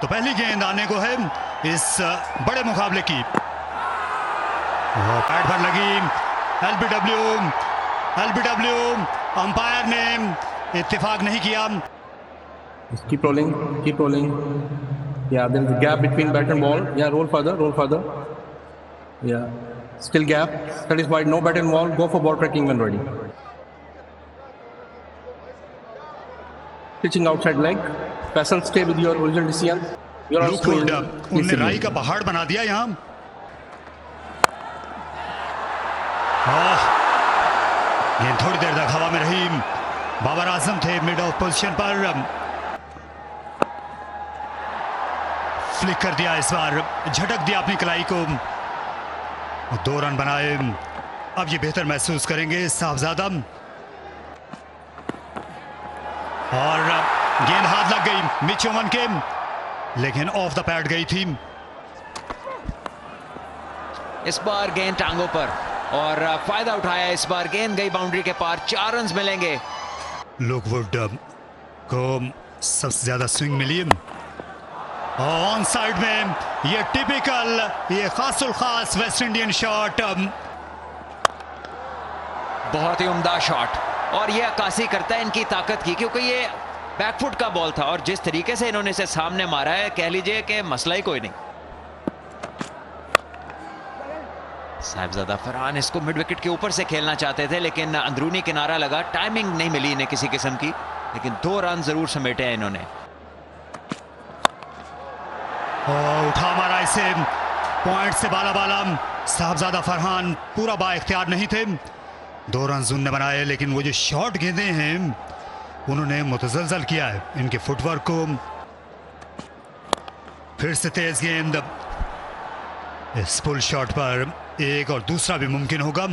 तो पहली गेंद आने को है इस बड़े मुकाबले की। पैड पर लगी एलबीडब्ल्यू अंपायर ने इत्तेफाक नहीं किया। Keep rolling. Yeah, there is a gap between bat and ball. Yeah, roll further. Yeah, still gap. Satisfied, no bat and ball. Go for ball tracking when ready. Pitching outside leg. Faisal, stay with your original decision. You're on screen. उनने राई का पहाड़ बना दिया यहाँ। गेंद थोड़ी देर तक हवा में रही। बाबर आजम थे मिड ऑफ पोजीशन पर, फ्लिक कर दिया, इस बार झटक दिया अपनी कलाई को। 2 रन बनाए। अब ये बेहतर महसूस करेंगे साहबजादा। और गेंद हाथ लग गई मिच ओवन के, लेकिन ऑफ द पैड गई थी। इस बार गेंद टांगों पर और फायदा उठाया। इस बार गेंद गई बाउंड्री के पार। 4 रन मिलेंगे। लुकवुड को सबसे ज्यादा स्विंग मिली। ऑन साइड में ये टिपिकल, ये खासुल खास वेस्ट इंडियन शॉट। बहुत ही उम्दा शॉट, और ये अक्कासी करता है इनकी ताकत की, क्योंकि ये बैकफुट का बॉल था और जिस तरीके से इन्होंने इसे सामने मारा है, कह लीजिए कि मसला ही कोई नहीं। साहिबजादा फरहान इसको मिड विकेट के ऊपर से खेलना चाहते थे, लेकिन अंदरूनी किनारा लगा, टाइमिंग नहीं मिली इन्हें किसी किस्म की, लेकिन 2 रन जरूर समेटे हैं इन्होंने। उठा मारा इसे पॉइंट से बाला साहबजादा फरहान पूरा बा इख्तियार नहीं थे। 2 रन उनने बनाए, लेकिन वो जो शॉर्ट गेंदें हैं उन्होंने मुतज़लज़ल किया है इनके फुटवर्क को। फिर से तेज गेंद, इस पुल शॉट पर एक और दूसरा भी मुमकिन होगा।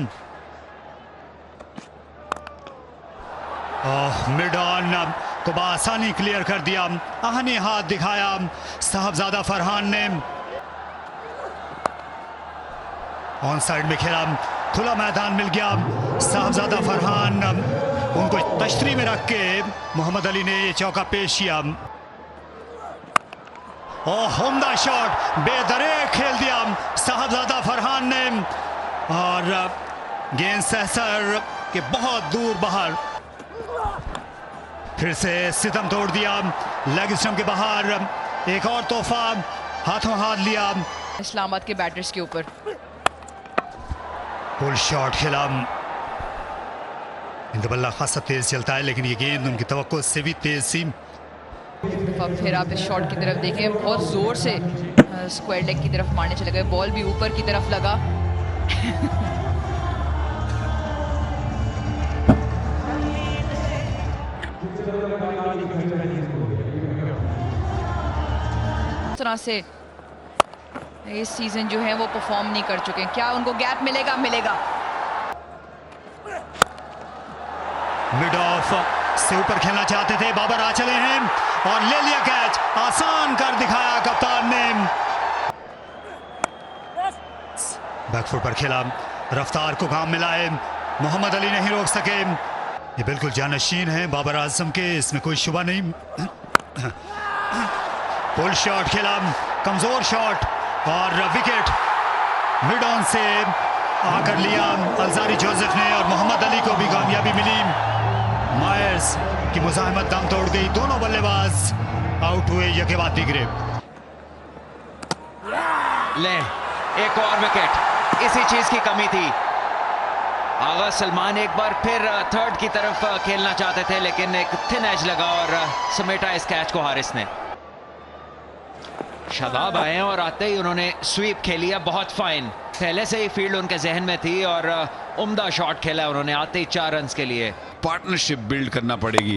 मिड ऑन को बआसानी क्लियर कर दिया, आहनी हाथ दिखाया साहबजादा फरहान ने। ऑन साइड में खेला, खुला मैदान मिल गया। साहबजादा फरहान उनको तश्तरी में रख के मोहम्मद अली ने ये चौका पेश किया। उम्दा शॉट, बेदरेक खेल दिया साहबजादा फरहान ने, और गेंद सहसर के बहुत दूर बाहर। फिर से सितम तोड़ दिया, लेग स्टंप के बाहर। एक और तोहफा हाथों हाथ लिया इस्लामाबाद के बैटर्स के ऊपर। पुल शॉट खेला, इनका बल्ला खासा तेज चलता है, लेकिन ये गेंद उनकी तवक्को से भी तेज थी। फिर आप इस शॉट की तरफ देखें, बहुत जोर से स्क्वायर लेग की तरफ मारने चले गए, बॉल भी ऊपर की तरफ लगा। इस तरह से इस सीजन जो है वो परफॉर्म नहीं कर चुके। क्या उनको गैप मिलेगा? मिड ऑफ से ऊपर खेलना चाहते थे, बाबर आ चले हैं और ले लिया कैच। आसान कर दिखाया कप्तान ने। बैकफुट पर खेला, रफ्तार को काम मिला है, मोहम्मद अली नहीं रोक सके। ये बिल्कुल जानशीन है बाबर आजम के, इसमें कोई शुबा नहीं। पुल शॉट खेला, कमजोर शॉट, और विकेट मिड ऑन से आकर लिया अलजारी जोसेफ ने, और मोहम्मद अली को भी कामयाबी मिली। मायर्स की मुजाहिमत दम तोड़ गई, दोनों बल्लेबाज आउट हुए, यके बाद दिगरे। ले एक और विकेट, इसी चीज की कमी थी। आगा सलमान एक बार फिर थर्ड की तरफ खेलना चाहते थे, लेकिन एक थिन एज लगा और समेटा इस कैच को हारिस ने। शादाब आए और आते ही उन्होंने स्वीप खेली है, बहुत फाइन। पहले से ही फील्ड उनके जहन में थी और उम्दा शॉट खेला उन्होंने आते ही 4 रन के लिए। पार्टनरशिप बिल्ड करना पड़ेगी।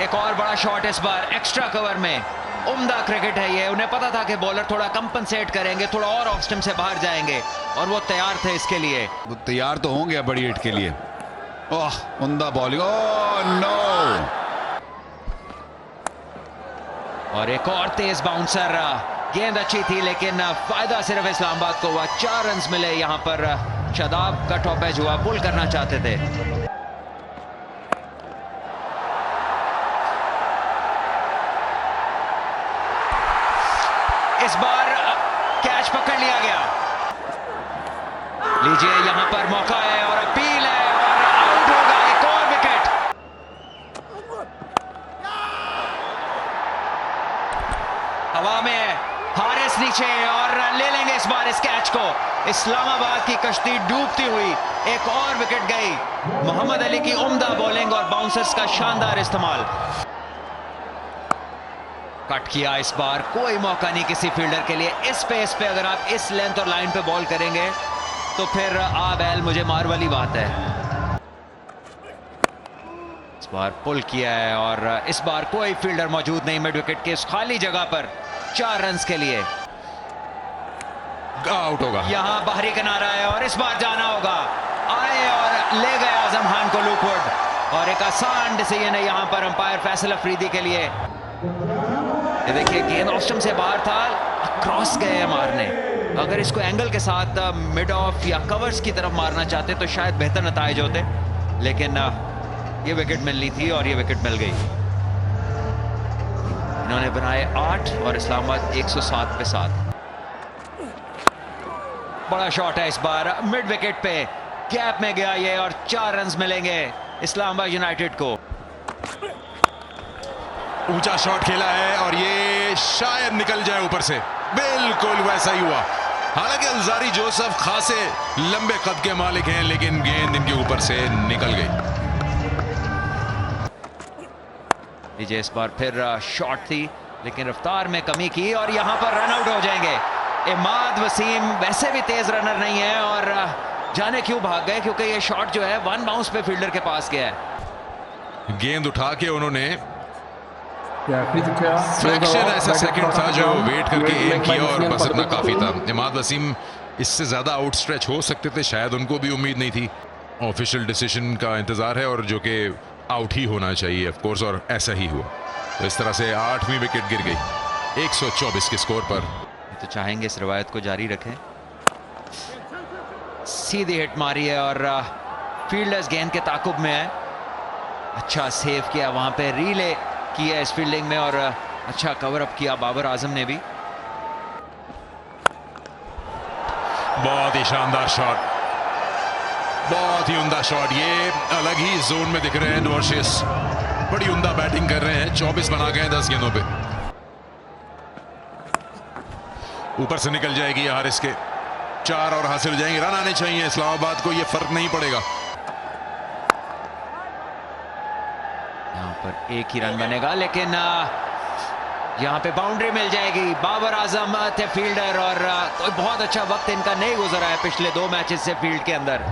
एक और बड़ा शॉट इस बार एक्स्ट्रा कवर में। उम्दा क्रिकेट है ये, उन्हें पता था कि बॉलर थोड़ा कंपनसेट करेंगे, थोड़ा और ऑफ स्टंप से बाहर जाएंगे, और वो तैयार थे इसके लिए। वो तैयार तो होंगे बड़ी हिट के लिए। ओह, उम्दा बॉलिंग, ओह नो। और एक और तेज बाउंसर, गेंद अच्छी थी लेकिन फायदा सिर्फ इस्लामाबाद को हुआ। 4 रन मिले यहां पर। शादाब का टॉप एज हुआ, पुल करना चाहते थे। इस बार कैच पकड़ लिया गया। लीजिए, यहां पर मौका है और अपील है और आउट होगा। एक और विकेट। हवा में हारिस नीचे और ले लेंगे इस बार इस कैच को। इस्लामाबाद की कश्ती डूबती हुई। एक और विकेट गई। मोहम्मद अली की उम्दा बॉलिंग और बाउंसर्स का शानदार इस्तेमाल। कट किया इस बार, कोई मौका नहीं किसी फील्डर के लिए। इस पेस पे अगर आप इस लेंथ और लाइन पे बॉल करेंगे तो फिर बैल मुझे मार वाली बात है। इस बार पुल किया है और इस बार कोई फील्डर मौजूद नहीं मिड विकेट के इस खाली जगह पर। 4 रन्स के लिए आउट होगा। यहां बाहरी किनारा है और इस बार जाना होगा। आए और ले गए आजम खान को लूकवुड और एक आसान डिसीजन है यहां पर अंपायर फैसल अफरीदी के लिए। ये देखिए, गेंद ऑफ स्टंप से बाहर था, क्रॉस गए हैं मारने। अगर इसको एंगल के साथ मिड ऑफ या कवर्स की तरफ मारना चाहते तो शायद बेहतर नताइज होते, लेकिन ये विकेट मिलनी थी और ये विकेट मिल गई। इन्होंने बनाए 8 और इस्लामाबाद 107 पे 7। बड़ा शॉट है इस बार, मिड विकेट पे गैप में गया ये और 4 रन्स मिलेंगे इस्लामाबाद यूनाइटेड को। ऊंचा शॉट खेला है और ये शायद निकल जाए ऊपर से। बिल्कुल वैसा ही हुआ। हालांकि अलजारी जोसेफ खासे लंबे कद के मालिक हैं, लेकिन गेंद इनके ऊपर से निकल गई। लीजिए, इस बार फिर शॉट थी लेकिन रफ्तार में कमी की और यहां पर रन आउट हो जाएंगे। इमाद वसीम वैसे भी तेज रनर नहीं है और जाने क्यों भाग गए, क्योंकि ये शॉट जो है 1 बाउंस पे फील्डर के पास गया है। गेंद उठा के उन्होंने फ्रैक्शन ऐसा सेकंड था जो वेट करके एम किया और बस इतना काफी था। इमाद वसीम इससे ज्यादा आउट स्ट्रेच हो सकते थे, शायद उनको भी उम्मीद नहीं थी। ऑफिशियल डिसीजन का इंतजार है और जो कि आउट ही होना चाहिए ऑफ कोर्स, और ऐसा ही हुआ। तो इस तरह से 8वीं विकेट गिर गई 124 के स्कोर पर। तो चाहेंगे इस रवायत को जारी रखें। सीधी हिट मारी है और फील्डर्स गेंद के ताकुब में है। अच्छा सेव किया वहां पे, रीले किया इस फील्डिंग में और अच्छा कवर अप किया बाबर आजम ने भी। बहुत ही शानदार शॉट, बहुत ही उम्दा शॉट। ये अलग ही जोन में दिख रहे हैं नॉर्शियस, बड़ी उम्दा बैटिंग कर रहे हैं। 24 बना गए 10 गेंदों पे। ऊपर से निकल जाएगी हारिस के, 4 और हासिल हो जाएंगे। रन आने चाहिए इस्लामाबाद को, ये फर्क नहीं पड़ेगा। यहाँ पर एक ही रन बनेगा लेकिन यहाँ पे बाउंड्री मिल जाएगी। बाबर आजम थे फील्डर और कोई बहुत अच्छा वक्त इनका नहीं गुजरा है पिछले 2 मैचेस से फील्ड के अंदर।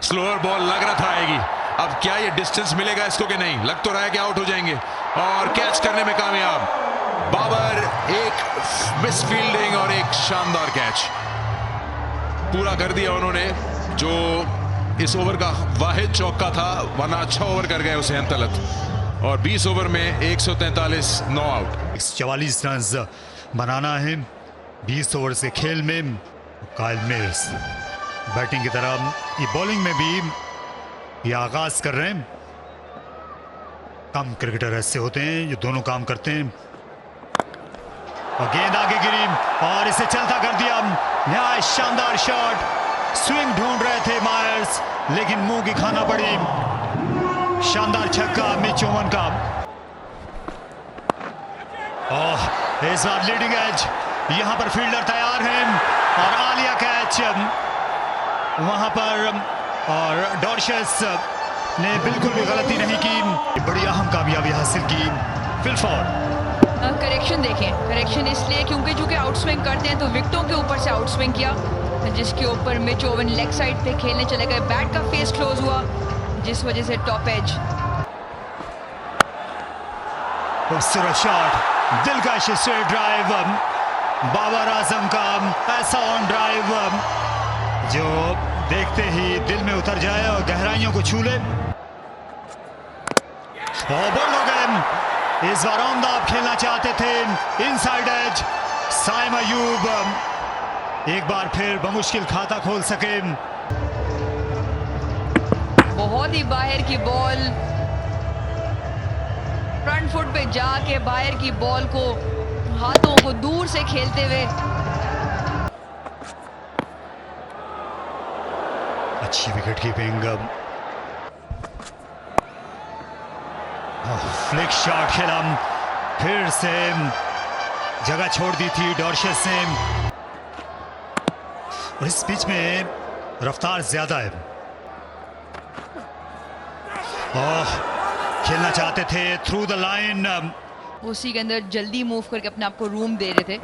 स्लोअर बॉल लग रहा था आएगी, अब क्या ये डिस्टेंस मिलेगा इसको कि नहीं? लग तो रहा है कि आउट हो जाएंगे और कैच करने में कामयाब बाबर। एक मिस फील्डिंग और एक शानदार कैच पूरा कर दिया उन्होंने, जो इस ओवर का वाहिद चौका था, वरना अच्छा ओवर कर गए उसे तलत। और 20 ओवर में 143 नो आउट। 44 रन बनाना है 20 ओवर से खेल में। काइल मिल्स बैटिंग की तरफ, ये बॉलिंग में भी ये आगाज कर रहे हैं। कम क्रिकेटर ऐसे होते हैं ये दोनों काम करते हैं। और गेंद आगे गिरी और इसे चलता कर दिया। यहाँ शानदार शॉट, स्विंग ढूंढ रहे थे मायर्स लेकिन मुंह की खाना पड़ी। शानदार छक्का मिच ओवन का। ओह, इस बार लीडिंग एज, यहां पर फील्डर तैयार हैं और आलिया कैच वहां पर। और डॉर्शस ने बिल्कुल भी गलती नहीं की, बड़ी अहम कामयाबी हासिल की। फिलफॉर करेक्शन देखें, करेक्शन इसलिए क्योंकि जो कि आउटस्विंग करते हैं तो विकेटों के ऊपर से आउटस्विंग किया, जिसके ऊपर मिच ओवन लेग साइड पे खेलने चले गए। बैट का फेस क्लोज हुआ जिस वजह से टॉप एज। खूबसूरत शॉट, दिलकश स्ट्रेट ड्राइव बाबर आजम का, ऐसा ऑन ड्राइव जो देखते ही दिल में उतर जाए और गहराइयों को छू ले। बॉल हो गए, इस बार ऑन द ऑफ खेलना चाहते थे, इनसाइड एज। साइम अयूब एक बार फिर बमुश्किल खाता खोल सके। बहुत ही बाहर की बॉल, फ्रंट फुट पे जाके बाहर की बॉल को हाथों को दूर से खेलते हुए। अच्छी विकेट कीपिंग। फ्लिक शॉट खेला, फिर से जगह छोड़ दी थी डॉर्शेस ने, और इस पिच में रफ्तार ज्यादा है। खेलना चाहते थे थ्रू द लाइन, उसी के अंदर जल्दी मूव करके अपने आप को रूम दे रहे थे,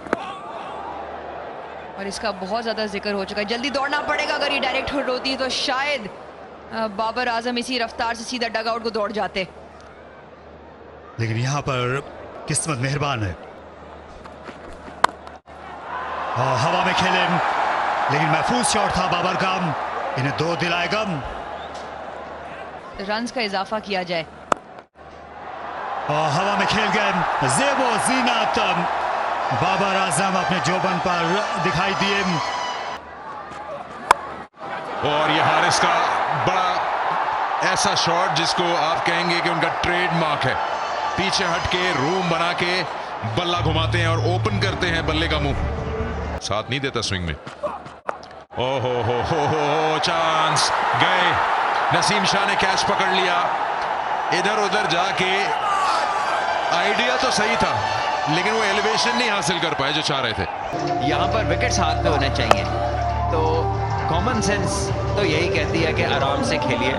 और इसका बहुत ज्यादा जिक्र हो चुका है। जल्दी दौड़ना पड़ेगा, अगर ये डायरेक्ट हिट होती तो शायद बाबर आजम इसी रफ्तार से सीधा डग आउट को दौड़ जाते, लेकिन यहां पर किस्मत मेहरबान है। हवा में खेले, लेकिन महफूज शॉट था बाबर का, इन्हें 2 दिलाएगा। रन्स का इजाफा किया जाए। हवा में खेल गए, ज़ेबो ज़ीनत बाबर आजम अपने जोबन पर दिखाई दिए, और ये हारिस का बड़ा ऐसा शॉट जिसको आप कहेंगे कि उनका ट्रेडमार्क है। पीछे हटके रूम बना के बल्ला घुमाते हैं और ओपन करते हैं बल्ले का मुंह, साथ नहीं देता स्विंग में। ओहो हो चांस गए। नसीम शाह ने कैच पकड़ लिया, इधर उधर जाके आइडिया तो सही था, लेकिन वो एलिवेशन नहीं हासिल कर पाए जो चाह रहे थे। यहाँ पर विकेट्स हाथ पे होने चाहिए, तो कॉमन सेंस तो यही कहती है कि आराम से खेलिए,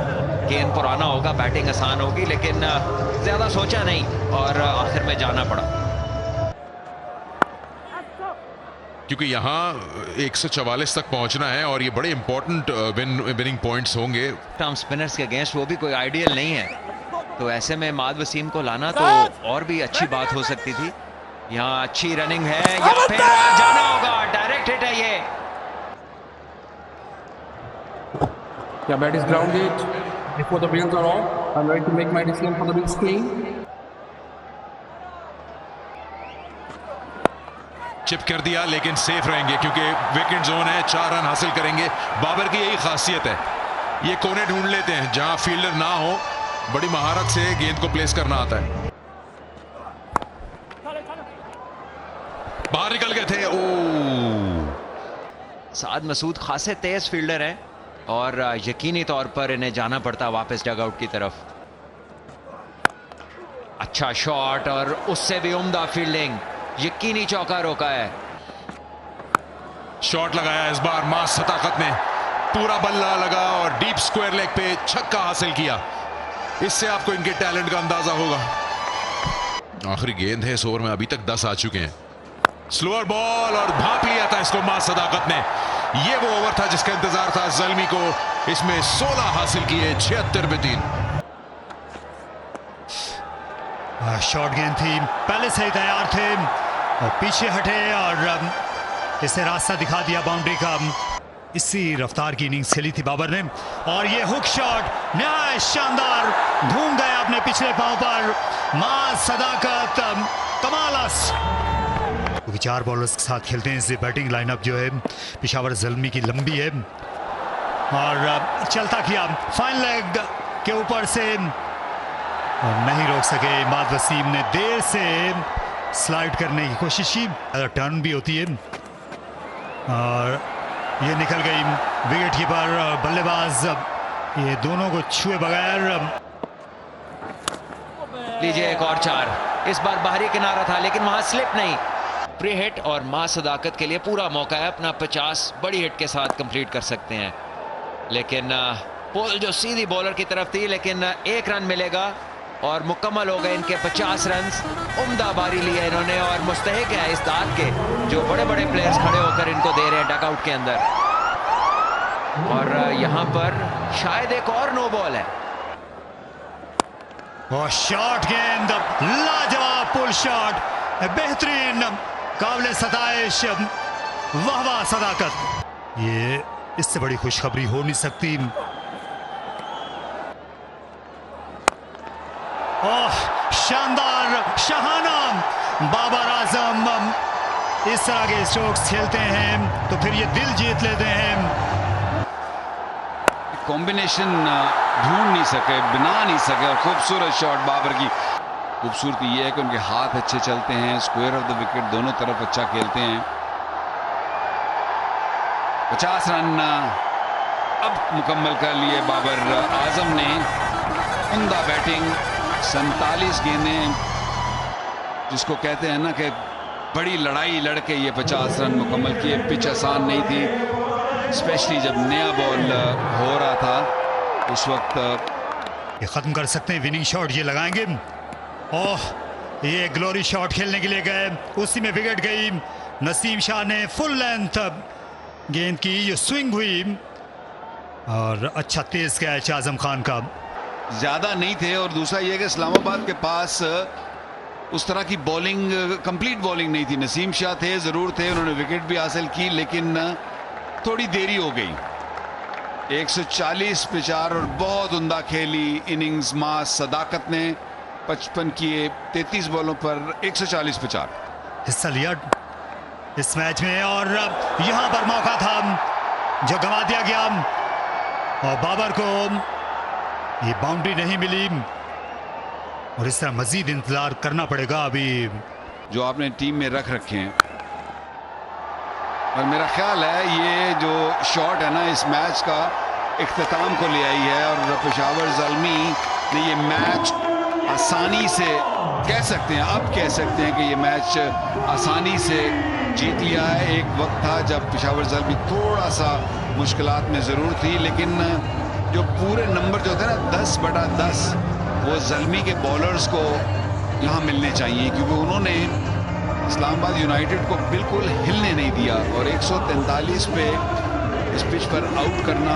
गेंद पुराना होगा, बैटिंग आसान होगी, लेकिन ज्यादा सोचा नहीं और आखिर में जाना पड़ा। क्योंकि यहाँ 144 तक पहुंचना है और ये बड़े इंपॉर्टेंट विनिंग पॉइंट्स होंगे। टर्म स्पिनर्स के अगेंस्ट वो भी कोई आइडियल नहीं है, तो ऐसे में माद वसीम को लाना तो और भी अच्छी बात हो सकती थी। यहाँ अच्छी रनिंग है, या फिर जाना होगा, डायरेक्ट हिट है ये। Yeah, bat is grounded before the wheels are off. I'm ready to make my decision for the big screen. Chip कर दिया, लेकिन सेफ रहेंगे क्योंकि विकेट जोन है, 4 रन हासिल करेंगे। बाबर की यही खासियत है, ये कोने ढूंढ लेते हैं जहां फील्डर ना हो, बड़ी महारत से गेंद को प्लेस करना आता है। बाहर निकल गए थे। साद मसूद खासे तेज फील्डर हैं और यकीनी तौर पर इन्हें जाना पड़ता वापस डगआउट की तरफ। अच्छा शॉट और उससे भी उम्दा फील्डिंग, यकीनी चौका रोका है। शॉट लगाया इस बार मास सदाकत ने, पूरा बल्ला लगा और डीप स्क्वायर लेग पे छक्का हासिल किया। इससे आपको इनके टैलेंट का अंदाजा होगा। आखिरी गेंद है इस ओवर में, अभी तक 10 आ चुके हैं। स्लोअर बॉल और भाप लिया था इसको मास सदाकत ने। ये वो ओवर था जिसका इंतजार था ज़ल्मी को, इसमें 16 हासिल किए, 76 पे 3। शॉर्ट गेंद थी, पहले से ही तैयार थे और पीछे हटे और इसे रास्ता दिखा दिया बाउंड्री का। इसी रफ्तार की इनिंग्स खेली थी बाबर ने, और ये हुक शॉट नहायत शानदार, घूम गया अपने पिछले पांव पर। मास सदाकत कमालस, क्योंकि 4 बॉलर्स के साथ खेलते हैं, इससे बैटिंग लाइनअप जो है पेशावर ज़ल्मी की लंबी है, और चलता किया फाइन लेग के ऊपर से, नहीं रोक सके। माद वसीम ने देर से स्लाइड करने की कोशिश की, टर्न भी होती है, और ये निकल गई। विकेट कीपर बल्लेबाज ये दोनों को छुए बगैर। लीजिए एक और 4, इस बार बाहरी किनारा था लेकिन वहां स्लिप नहीं। प्री हिट और मास सदाकत के लिए पूरा मौका है, अपना 50 बड़ी हिट के साथ कंप्लीट कर सकते हैं, लेकिन पोल जो सीधी बॉलर की तरफ थी, लेकिन 1 रन मिलेगा और मुकम्मल हो गए इनके 50 रन। उम्दा बारी ली है इन्होंने और मुस्तहिक है इस दाद के जो बड़े बड़े प्लेयर्स खड़े होकर इनको दे रहे हैं डगआउट के अंदर। और यहां पर शायद एक और नो बॉल है। और शॉट गेंद, लाजवाब पुल शॉट, बेहतरीन, काबिल सताइश, वाह वाह सदाकत। ये इससे बड़ी खुशखबरी हो नहीं सकती। ओह शानदार, शहाना, बाबर आजम इस तरह के स्ट्रोक्स खेलते हैं तो फिर ये दिल जीत लेते हैं। कॉम्बिनेशन ढूंढ नहीं सके, बना नहीं सके, और खूबसूरत शॉट बाबर की। खूबसूरती ये है कि उनके हाथ अच्छे चलते हैं, स्क्वायर ऑफ द विकेट दोनों तरफ अच्छा खेलते हैं। 50 रन अब मुकम्मल कर लिए बाबर आजम ने। उम्दा बैटिंग, 47 गेंदें, जिसको कहते हैं ना कि बड़ी लड़ाई लड़के ये 50 रन मुकम्मल किए। पिच आसान नहीं थी, स्पेशली जब नया बॉल हो रहा था उस वक्त। ये खत्म कर सकते हैं, विनिंग शॉट ये लगाएंगे। ओह, ये ग्लोरी शॉट खेलने के लिए गए, उसी में विकेट गई। नसीम शाह ने फुल लेंथ गेंद की, ये स्विंग हुई और अच्छा तेज कैच आजम खान का। ज्यादा नहीं थे, और दूसरा यह कि इस्लामाबाद के पास उस तरह की बॉलिंग, कंप्लीट बॉलिंग नहीं थी। नसीम शाह थे, जरूर थे, उन्होंने विकेट भी हासिल की, लेकिन थोड़ी देरी हो गई। 140 पे 4 और बहुत उम्दा खेली इनिंग्स। मास सदाकत ने 55 किए 33 बॉलों पर 140 पे 4 हिस्सा लिया इस मैच में, और यहां पर मौका था जो गंवा दिया गया और बाबर को ये बाउंड्री नहीं मिली और इस तरह मजीद इंतजार करना पड़ेगा अभी। जो आपने टीम में रख रखे हैं, और मेरा ख्याल है ये जो शॉट है ना इस मैच का इख्तिताम को ले आई है, और पेशावर ज़ल्मी ने ये मैच आसानी से कह सकते हैं, अब कह सकते हैं कि ये मैच आसानी से जीत लिया है। एक वक्त था जब पेशावर ज़ल्मी थोड़ा सा मुश्किलात में ज़रूर थी, लेकिन जो पूरे नंबर जो थे ना 10/10 वो ज़ल्मी के बॉलर्स को यहाँ मिलने चाहिए, क्योंकि उन्होंने इस्लामाबाद यूनाइटेड को बिल्कुल हिलने नहीं दिया। और 143 पे इस पिच पर आउट करना,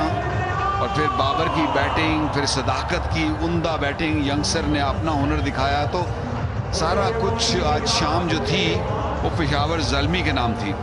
और फिर बाबर की बैटिंग, फिर सदाकत की उम्दा बैटिंग, यंगस्टर ने अपना हुनर दिखाया, तो सारा कुछ आज शाम जो थी वो पेशावर ज़ल्मी के नाम थी।